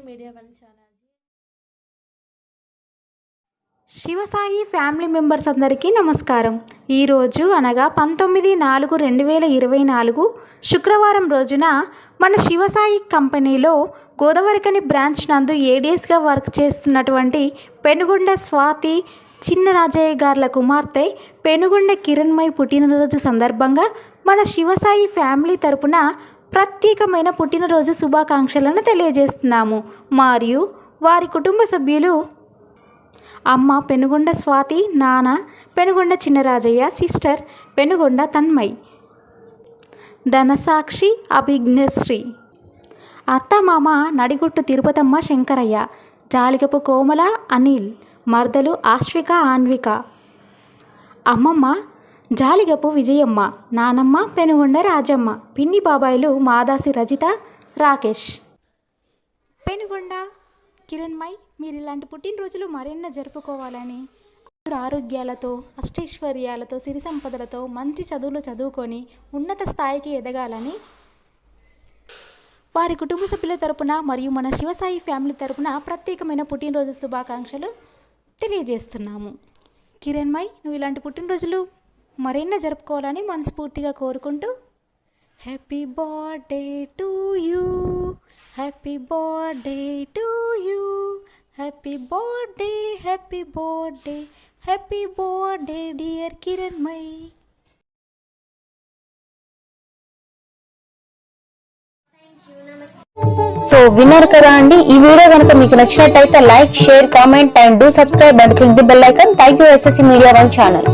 Media one channel. Shivasai family members అందరికీ నమస్కారం. ఈరోజు అనగా 19/4/2024 శుక్రవారం రోజున మన శివసాయి కంపెనీలో గోదావరిఖని బ్రాంచ్ నందు ఏడీఎస్గా వర్క్ చేస్తున్నటువంటి పెనుగొండ స్వాతి చిన్నరాజయ్య గార్ల కుమార్తె పెనుగొండ కిరణ్మయి పుట్టినరోజు సందర్భంగా మన శివసాయి ఫ్యామిలీ తరపున ప్రత్యేకమైన పుట్టినరోజు శుభాకాంక్షలను తెలియజేస్తున్నాము. మరియు వారి కుటుంబ సభ్యులు అమ్మ పెనుగొండ స్వాతి, నాన్న పెనుగొండ చిన్నరాజయ్య, సిస్టర్ పెనుగొండ తన్మయ్, ధనసాక్షి, అభిజ్ఞశ్రీ, అత్త మామ నడిగుట్టు తిరుపతమ్మ శంకరయ్య, జాలిగపు కోమల అనిల్, మర్దలు ఆశ్విక ఆన్విక, అమ్మమ్మ జాలిగపు విజయమ్మ, నానమ్మ పెనుగొండ రాజమ్మ, పిన్ని బాబాయిలు మాదాసి రజిత, రాకేష్. పెనుగొండ కిరణ్మయ్, మీరు ఇలాంటి పుట్టినరోజులు మరెన్నో జరుపుకోవాలని, ఆరోగ్యాలతో అష్టైశ్వర్యాలతో సిరి సంపదలతో మంచి చదువులు చదువుకొని ఉన్నత స్థాయికి ఎదగాలని వారి కుటుంబ సభ్యుల తరపున మరియు మన శివసాయి ఫ్యామిలీ తరపున ప్రత్యేకమైన పుట్టినరోజు శుభాకాంక్షలు తెలియజేస్తున్నాము. కిరణ్మయ్, నువ్వు ఇలాంటి పుట్టినరోజులు మరెన్నో జరుపుకోవాలని మనస్ఫూర్తిగా కోరుకుంటూ happy birthday to you, happy birthday to you, happy birthday, happy birthday, happy birthday dear Kiranmay. So విన్నారు కదా అండి, ఈ వీడియో కనుక మీకు నచ్చినట్టయితే like, share, comment and do subscribe and click the bell icon. Thank you SSC media one channel.